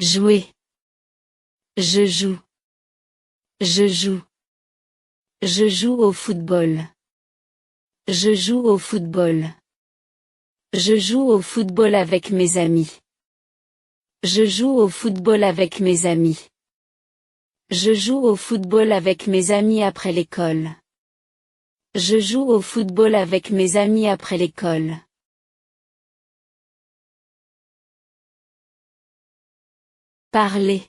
Jouer. Je joue. Je joue. Je joue au football. Je joue au football. Je joue au football avec mes amis. Je joue au football avec mes amis. Je joue au football avec mes amis après l'école. Je joue au football avec mes amis après l'école. Parler.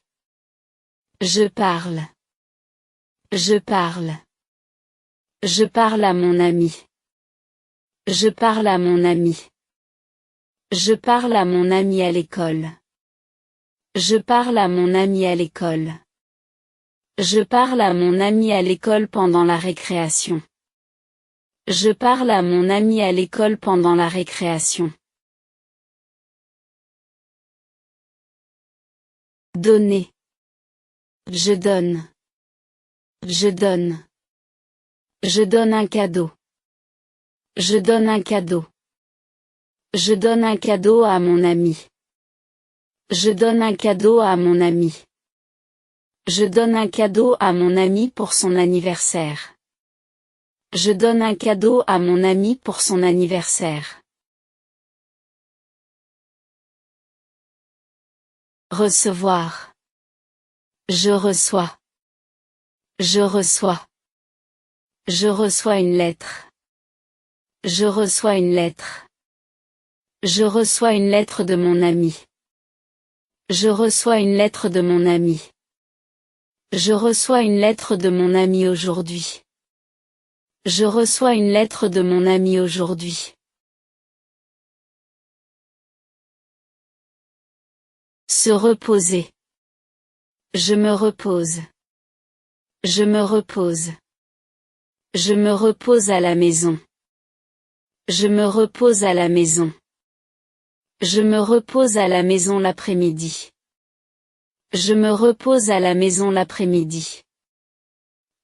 Je parle. Je parle. Je parle à mon ami. Je parle à mon ami. Je parle à mon ami à l'école. Je parle à mon ami à l'école. Je parle à mon ami à l'école pendant la récréation. Je parle à mon ami à l'école pendant la récréation. Donner. Je donne. Je donne. Je donne un cadeau. Je donne un cadeau. Je donne un cadeau à mon ami. Je donne un cadeau à mon ami. Je donne un cadeau à mon ami pour son anniversaire. Je donne un cadeau à mon ami pour son anniversaire. Recevoir. Je reçois. Je reçois. Je reçois une lettre. Je reçois une lettre. Je reçois une lettre de mon ami. Je reçois une lettre de mon ami. Je reçois une lettre de mon ami aujourd'hui. Je reçois une lettre de mon ami aujourd'hui. Se reposer. Je me repose. Je me repose. Je me repose à la maison. Je me repose à la maison. Je me repose à la maison l'après-midi. Je me repose à la maison l'après-midi.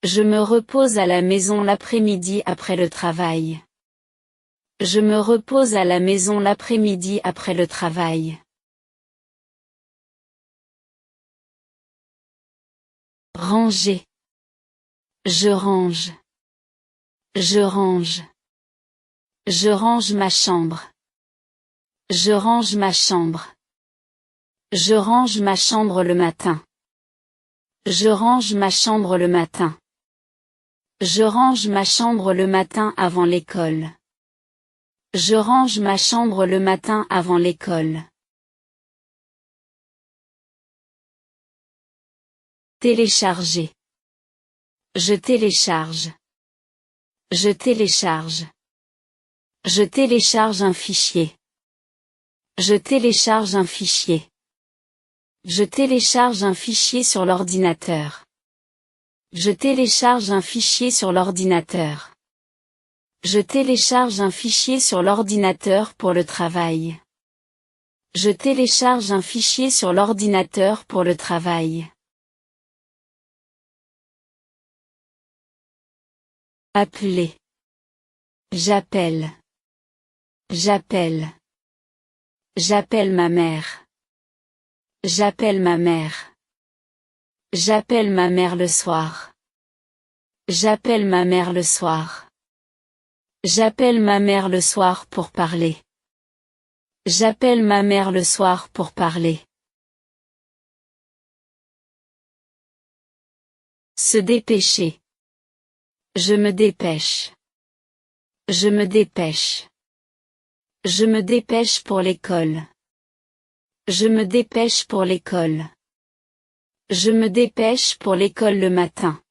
Je me repose à la maison l'après-midi après le travail. Je me repose à la maison l'après-midi après le travail. Ranger. Je range. Je range. Je range ma chambre. Je range ma chambre. Je range ma chambre le matin. Je range ma chambre le matin. Je range ma chambre le matin avant l'école. Je range ma chambre le matin avant l'école. Télécharger. Je télécharge. Je télécharge. Je télécharge un fichier. Je télécharge un fichier. Je télécharge un fichier sur l'ordinateur. Je télécharge un fichier sur l'ordinateur. Je télécharge un fichier sur l'ordinateur pour le travail. Je télécharge un fichier sur l'ordinateur pour le travail. Appeler. J'appelle. J'appelle. J'appelle ma mère. J'appelle ma mère. J'appelle ma mère le soir. J'appelle ma mère le soir. J'appelle ma mère le soir pour parler. J'appelle ma mère le soir pour parler. Se dépêcher. Je me dépêche. Je me dépêche. Je me dépêche pour l'école. Je me dépêche pour l'école. Je me dépêche pour l'école le matin.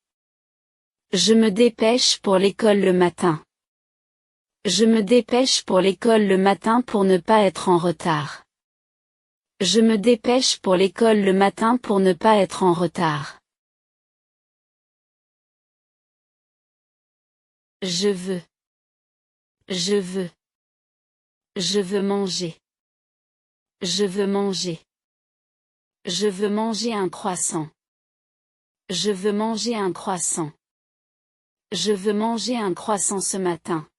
Je me dépêche pour l'école le matin. Je me dépêche pour l'école le matin pour ne pas être en retard. Je me dépêche pour l'école le matin pour ne pas être en retard. Je veux. Je veux. Je veux manger. Je veux manger. Je veux manger un croissant. Je veux manger un croissant. Je veux manger un croissant ce matin.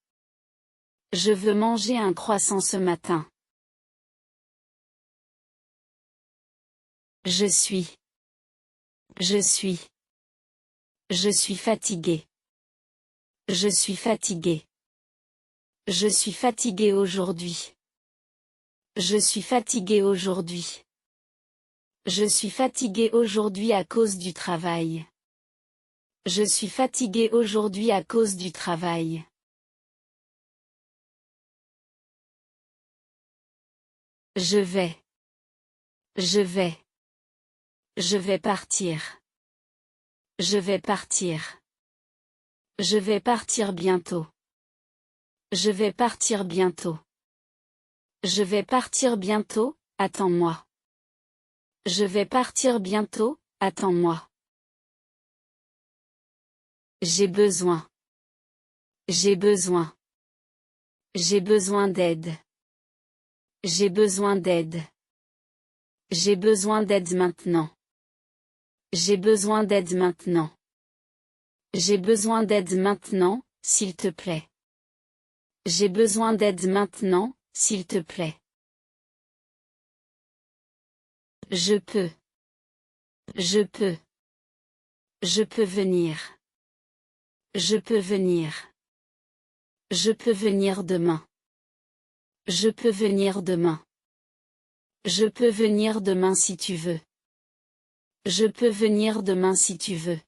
Je veux manger un croissant ce matin. Je suis. Je suis. Je suis fatigué. Je suis fatigué. Je suis fatigué aujourd'hui. Je suis fatigué aujourd'hui. Je suis fatigué aujourd'hui à cause du travail. Je suis fatigué aujourd'hui à cause du travail. Je vais. Je vais. Je vais partir. Je vais partir. Je vais partir bientôt. Je vais partir bientôt. Je vais partir bientôt, attends-moi. Je vais partir bientôt, attends-moi. J'ai besoin. J'ai besoin. J'ai besoin d'aide. J'ai besoin d'aide. J'ai besoin d'aide maintenant. J'ai besoin d'aide maintenant. J'ai besoin d'aide maintenant, s'il te plaît. J'ai besoin d'aide maintenant, s'il te plaît. Je peux. Je peux. Je peux venir. Je peux venir. Je peux venir demain. Je peux venir demain. Je peux venir demain si tu veux. Je peux venir demain si tu veux.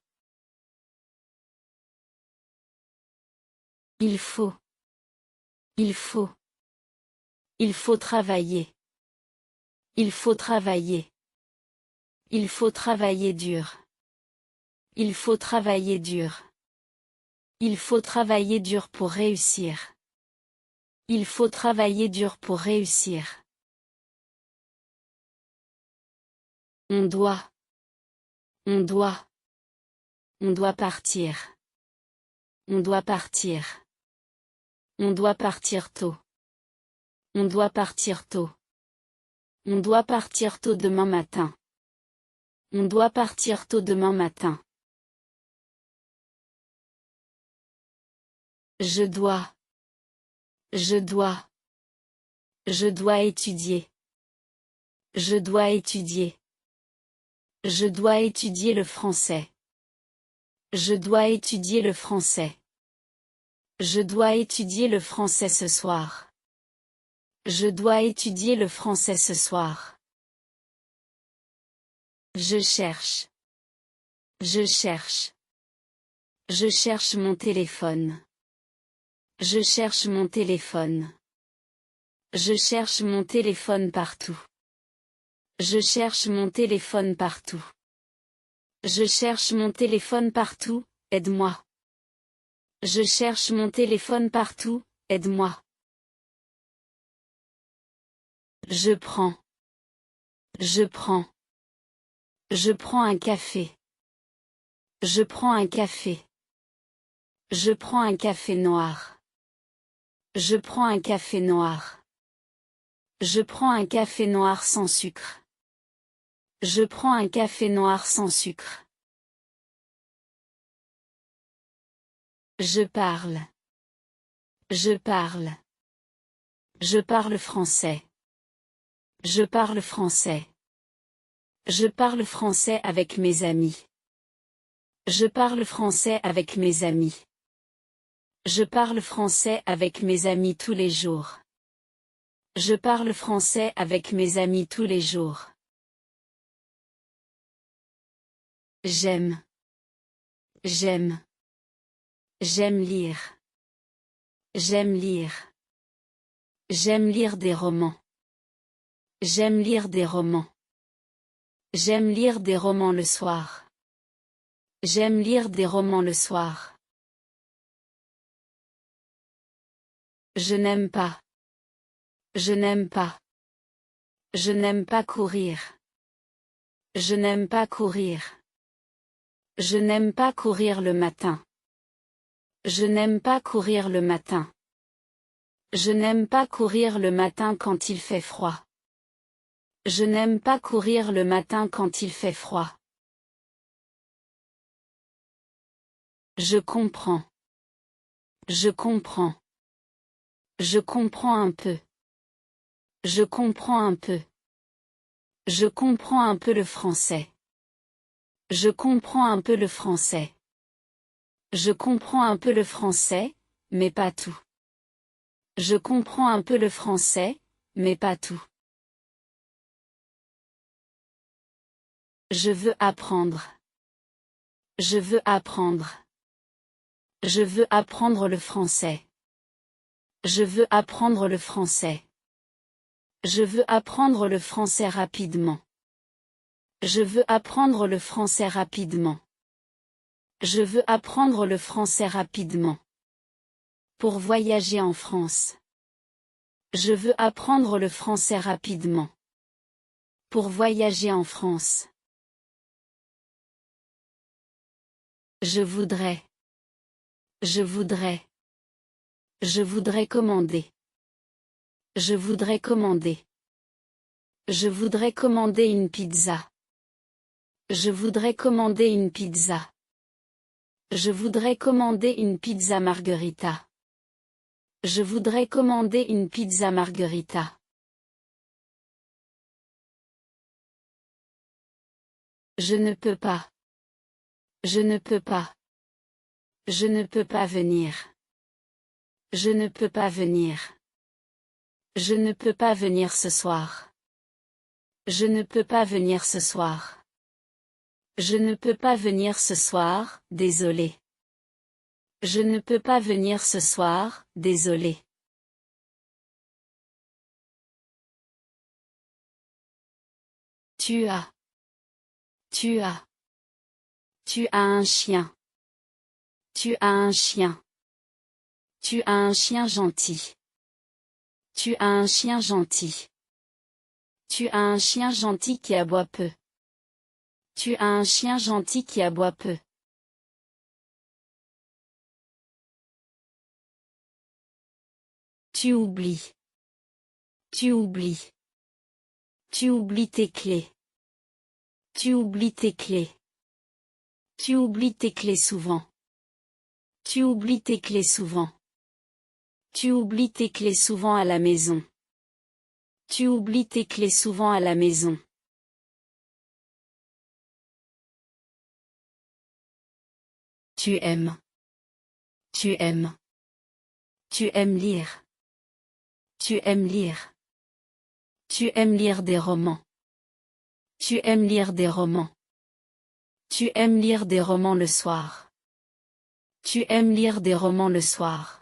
Il faut. Il faut. Il faut travailler. Il faut travailler. Il faut travailler dur. Il faut travailler dur. Il faut travailler dur pour réussir. Il faut travailler dur pour réussir. On doit. On doit. On doit partir. On doit partir. On doit partir tôt. On doit partir tôt. On doit partir tôt demain matin. On doit partir tôt demain matin. Je dois. Je dois. Je dois étudier. Je dois étudier. Je dois étudier le français. Je dois étudier le français. Je dois étudier le français ce soir. Je dois étudier le français ce soir. Je cherche. Je cherche. Je cherche mon téléphone. Je cherche mon téléphone. Je cherche mon téléphone partout. Je cherche mon téléphone partout. Je cherche mon téléphone partout, aide-moi. Je cherche mon téléphone partout, aide-moi. Je prends. Je prends. Je prends un café. Je prends un café. Je prends un café noir. Je prends un café noir. Je prends un café noir sans sucre. Je prends un café noir sans sucre. Je parle. Je parle. Je parle français. Je parle français. Je parle français avec mes amis. Je parle français avec mes amis. Je parle français avec mes amis tous les jours. Je parle français avec mes amis tous les jours. J'aime. J'aime. J'aime lire. J'aime lire. J'aime lire des romans. J'aime lire des romans. J'aime lire des romans le soir. J'aime lire des romans le soir. Je n'aime pas. Je n'aime pas. Je n'aime pas courir. Je n'aime pas courir. Je n'aime pas courir le matin. Je n'aime pas courir le matin. Je n'aime pas courir le matin quand il fait froid. Je n'aime pas courir le matin quand il fait froid. Je comprends. Je comprends. Je comprends un peu. Je comprends un peu. Je comprends un peu le français. Je comprends un peu le français. Je comprends un peu le français, mais pas tout. Je comprends un peu le français, mais pas tout. Je veux apprendre. Je veux apprendre. Je veux apprendre le français. Je veux apprendre le français. Je veux apprendre le français rapidement. Je veux apprendre le français rapidement. Je veux apprendre le français rapidement. Pour voyager en France. Je veux apprendre le français rapidement. Pour voyager en France. Je voudrais. Je voudrais. Je voudrais commander. Je voudrais commander. Je voudrais commander une pizza. Je voudrais commander une pizza. Je voudrais commander une pizza margherita. Je voudrais commander une pizza margherita. Je ne peux pas. Je ne peux pas. Je ne peux pas venir. Je ne peux pas venir. Je ne peux pas venir ce soir. Je ne peux pas venir ce soir. Je ne peux pas venir ce soir, désolé. Je ne peux pas venir ce soir, désolé. Tu as. Tu as. Tu as un chien. Tu as un chien. Tu as un chien gentil. Tu as un chien gentil. Tu as un chien gentil qui aboie peu. Tu as un chien gentil qui aboie peu. Tu oublies. Tu oublies. Tu oublies tes clés. Tu oublies tes clés. Tu oublies tes clés souvent. Tu oublies tes clés souvent. Tu oublies tes clés souvent à la maison. Tu oublies tes clés souvent à la maison. Tu aimes. Tu aimes. Tu aimes lire. Tu aimes lire. Tu aimes lire des romans. Tu aimes lire des romans. Tu aimes lire des romans le soir. Tu aimes lire des romans le soir.